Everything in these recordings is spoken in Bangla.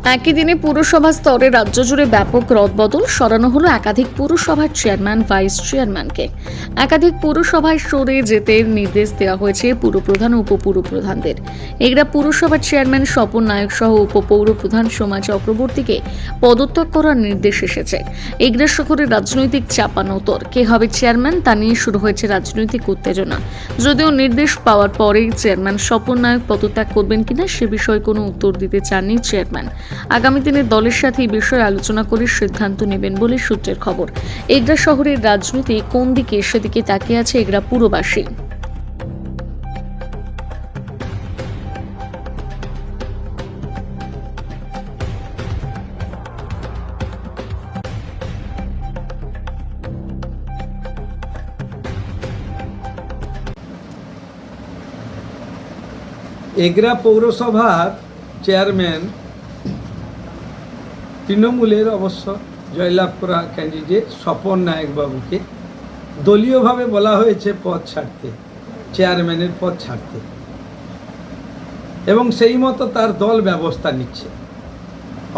একই দিনে পুরসভা স্তরে রাজ্য জুড়ে ব্যাপক রদবদল, সরানো হলো একাধিক পুরসভার চেয়ারম্যান, ভাইস চেয়ারম্যানকে। একাধিক পুরসভায় সরে যেতে নির্দেশ দেওয়া হয়েছে পুরপ্রধান ও উপপুরপ্রধানদের। এগরা পুরসভার চেয়ারম্যান স্বপন নায়ক সহ উপপৌরপ্রধান সোমা চক্রবর্তীকে পদত্যাগ করার নির্দেশ এসেছে। এগরা শহরে রাজনৈতিক চাপানোতর, কে হবে চেয়ারম্যান তা নিয়ে শুরু হয়েছে রাজনৈতিক উত্তেজনা। যদিও নির্দেশ পাওয়ার পরেই চেয়ারম্যান স্বপন নায়ক পদত্যাগ করবেন কিনা সে বিষয়ে কোনো উত্তর দিতে চাননি চেয়ারম্যান। আগামী দিনে দলের সাথে এই বিষয়ে আলোচনা করে সিদ্ধান্ত নেবেন বলে সূত্রের খবর। এগরা শহরের রাজনীতি কোন দিকে, সেদিকে তাকিয়ে আছে এগরা পুরবাসী। এগরা পৌরসভার চেয়ারম্যান তৃণমূলের অবশ্য জয়লাভ করা ক্যান্ডিডেট স্বপন নায়ক বাবুকে দলীয়ভাবে বলা হয়েছে পদ ছাড়তে, চেয়ারম্যানের পদ ছাড়তে, এবং সেই মতো তার দল ব্যবস্থা নিচ্ছে।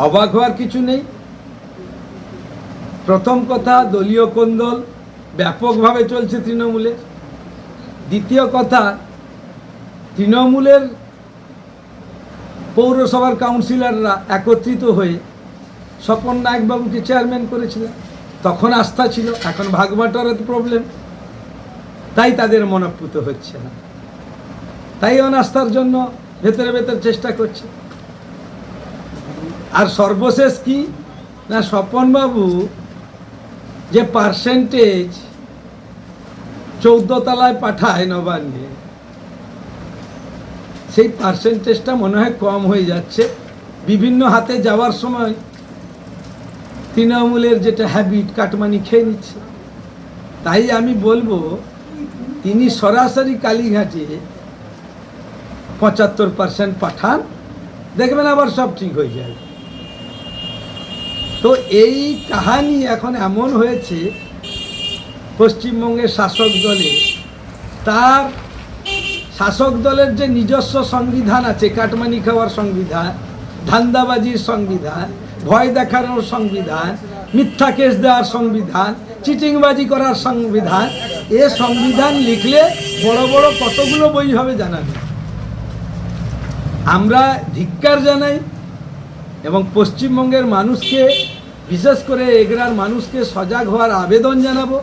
অবাক হওয়ার কিছু নেই। প্রথম কথা, দলীয় কোন্দল ব্যাপকভাবে চলছে তৃণমূলের। দ্বিতীয় কথা, তৃণমূলের পৌরসভার কাউন্সিলররা একত্রিত হয়ে স্বপন নায়কবাবুকে চেয়ারম্যান করেছিলেন। তখন আস্থা ছিল, এখন ভাগবাটোয়ারের প্রবলেম, তাই তাদের মনঃপুত হচ্ছে না, তাই অনাস্থার জন্য ভেতরে ভেতরে চেষ্টা করছে। আর সর্বশেষ কি না, স্বপনবাবু যে পার্সেন্টেজ 14 তলায় পাঠায় নবান্নে, সেই পার্সেন্টেজটা মনে হয় কম হয়ে যাচ্ছে। বিভিন্ন হাতে যাওয়ার সময় তৃণমূলের যেটা হ্যাবিট, কাটমানি খেয়ে নিচ্ছে। তাই আমি বলবো, তিনি সরাসরি কালীঘাটে 75% পাঠান, দেখবেন আবার সব ঠিক হয়ে যাবে। তো এই কাহানি এখন এমন হয়েছে, পশ্চিমবঙ্গের শাসক দলে, তার শাসক দলের যে নিজস্ব সংবিধান আছে, কাটমানি খাওয়ার সংবিধান, ধান্দাবাজির সংবিধান, ভয় দেখানোর সংবিধান, মিথ্যা কেস দেওয়ার সংবিধান, চিটিংবাজি করার সংবিধান, এ সংবিধান লিখলে বড় বড় কতগুলো বই হবে জানা নেই। আমরা ধিক্কার জানাই এবং পশ্চিমবঙ্গের মানুষকে, বিশেষ করে এগরার মানুষকে সজাগ হওয়ার আবেদন জানাবো,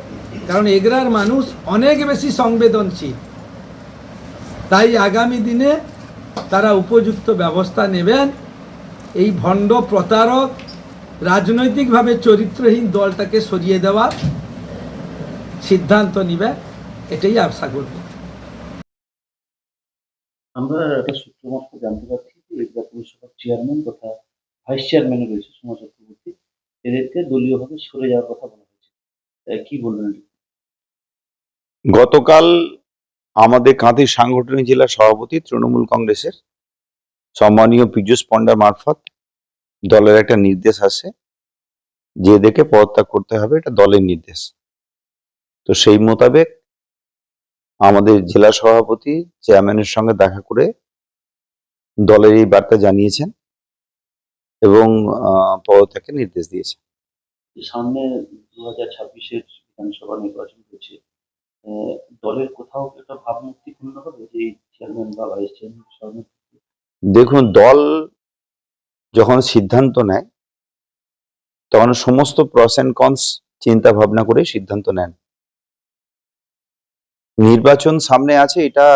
কারণ এগরার মানুষ অনেক বেশি সংবেদনশীল। তাই আগামী দিনে তারা উপযুক্ত ব্যবস্থা নেবেন, এই ভণ্ড প্রতারক রাজনৈতিকভাবে চরিত্রহীন দলটাকে সরিয়ে দেওয়ার সিদ্ধান্ত নেবেন, এটাই আশা করব। আমরা একটা সূত্র মারফত জানতে পারছি যে এগরা পৌরসভার চেয়ারম্যান তথা ভাইস চেয়ারম্যানও রয়েছে সোমা চক্রবর্তী, এদেরকে দলীয়ভাবে সরে যাওয়ার কথা বলা হয়েছে। কি বলবেন? গতকাল আমাদের কাঁথির সাংগঠনিক জেলা সভাপতি তৃণমূল কংগ্রেসের সম্মানীয় পীযূষ পণ্ডা মারফত দলের একটা নির্দেশ আসে যে এদেরকে পদত্যাগ করতে হবে, এটা দলের নির্দেশ। তো সেই মোতাবেক আমাদের জেলা সভাপতি চেয়ারম্যানের সঙ্গে দেখা করে দলের এই বার্তা জানিয়েছেন এবং পদত্যাগের নির্দেশ দিয়েছেন। সামনে 2026-এর বিধানসভা নির্বাচন হচ্ছে, দলের কোথাও একটা ভাবমূর্তি পূর্ণ হবে যে চেয়ারম্যান বা ভাইস চেয়ারম্যান? দেখুন, দল যখন সিদ্ধান্ত নেয় তখন সমস্ত প্রস এন্ড কনস চিন্তা ভাবনা করে সিদ্ধান্ত নেন। নির্বাচন সামনে আছে, এটা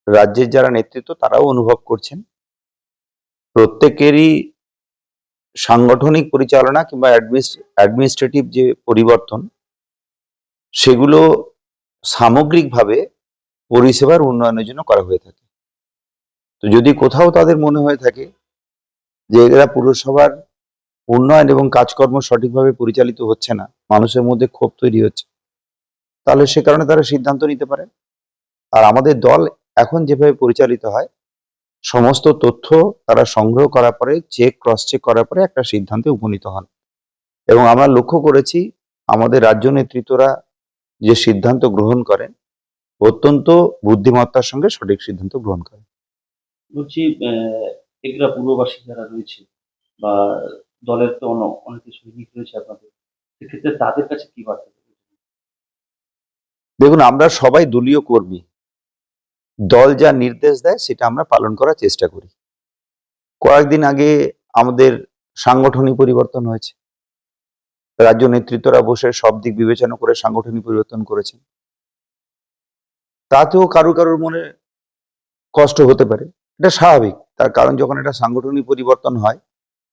রাজ্যের যারা নেতৃত্ব তারাও অনুভব করছেন। প্রত্যেকেরই সাংগঠনিক পরিচালনা কিংবা অ্যাডমিনিস্ট্রেটিভ যে পরিবর্তন, সেগুলো সামগ্রিকভাবে পরিষেবার উন্নয়নের জন্য করা হয়ে থাকে। তো যদি কোথাও তাদের মনে হয়ে থাকে যে এরা পুরসভার উন্নয়ন এবং কাজকর্ম সঠিকভাবে পরিচালিত হচ্ছে না, মানুষের মধ্যে ক্ষোভ তৈরি হচ্ছে, তাহলে সে কারণে তারা সিদ্ধান্ত নিতে পারে। আর আমাদের দল এখন যেভাবে পরিচালিত হয়, সমস্ত তথ্য তারা সংগ্রহ করার পরে ক্রস চেক করার পরে একটা সিদ্ধান্তে উপনীত হন। এবং আমরা লক্ষ্য করেছি আমাদের রাজ্য নেতৃত্বরা যে সিদ্ধান্ত গ্রহণ করেন, অত্যন্ত বুদ্ধিমত্তার সঙ্গে সঠিক সিদ্ধান্ত গ্রহণ করেন। বলছি, এগরা পুরবাসী যারা রয়েছে বা দলের তো অনেকে সৈনিক রয়েছে আপনাদের, সেক্ষেত্রে তাদের কাছে কি বার্তা দেবেন? দেখুন, আমরা সবাই দলীয় কর্মী। দল যা নির্দেশ দেয় সেটা আমরা পালন করার চেষ্টা করি। কয়েকদিন আগে আমাদের সাংগঠনিক পরিবর্তন হয়েছে। রাজ্য নেতৃত্বরা বসে সব দিক বিবেচনা করে সাংগঠনিক পরিবর্তন করেছেন। তাতেও কারুর মনে কষ্ট হতে পারে, এটা স্বাভাবিক। তার কারণ যখন একটা সাংগঠনিক পরিবর্তন হয়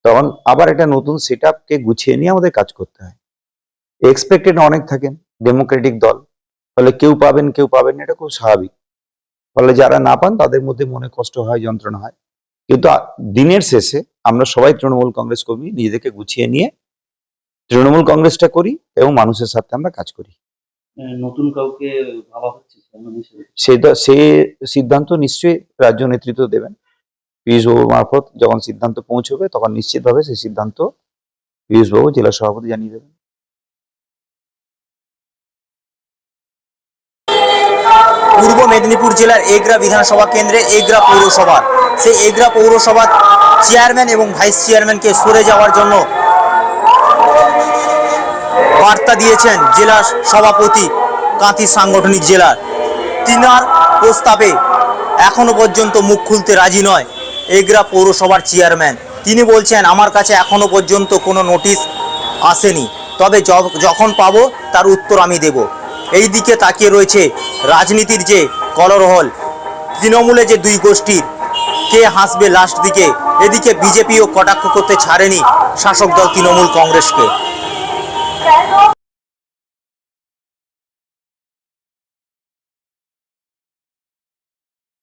তখন আবার একটা নতুন সেট আপকে গুছিয়ে নিয়ে আমাদের কাজ করতে হয়। এক্সপেক্টেড অনেক থাকেন, ডেমোক্রেটিক দল, ফলে কেউ পাবেন কেউ পাবেন না, এটা খুব স্বাভাবিক। ফলে যারা না পান তাদের মধ্যে মনে কষ্ট হয়, যন্ত্রণা হয়। কিন্তু দিনের শেষে আমরা সবাই তৃণমূল কংগ্রেস কর্মী, নিজেদেরকে গুছিয়ে নিয়ে তৃণমূল কংগ্রেসটা করি এবং মানুষের সাথে আমরা কাজ করি। নতুন কাউকে ভাবা হচ্ছে চেয়ারম্যান হিসেবে? সে সিদ্ধান্ত নিশ্চয়ই রাজ্য নেতৃত্ব দেবেন। পীযূষবাবুর মারফত যখন সিদ্ধান্ত পৌঁছবে তখন নিশ্চিতভাবে সেই সিদ্ধান্ত পীযূষবাবু জেলা সভাপতি জানিয়ে দেবেন। পূর্ব মেদিনীপুর জেলার এগরা বিধানসভা কেন্দ্রে এগরা পৌরসভা, সেই এগরা পৌরসভার চেয়ারম্যান এবং ভাইস চেয়ারম্যানকে সরে যাওয়ার জন্য বার্তা দিয়েছেন জেলা সভাপতি কাঁথি সাংগঠনিক জেলার। তিনার প্রস্তাবে এখনো পর্যন্ত মুখ খুলতে রাজি নয় এগরা পৌরসভার চেয়ারম্যান। তিনি বলছেন, আমার কাছে এখনো পর্যন্ত কোনো নোটিশ আসেনি, তবে যখন পাবো তার উত্তর আমি দেব। এই দিকে তাকিয়ে রয়েছে রাজনীতির যে কলরহল, তৃণমূলে যে দুই গোষ্ঠীর কে হাসবে লাস্ট দিকে। এদিকে বিজেপিও কটাক্ষ করতে ছাড়েনি শাসক দল তৃণমূল কংগ্রেসকে।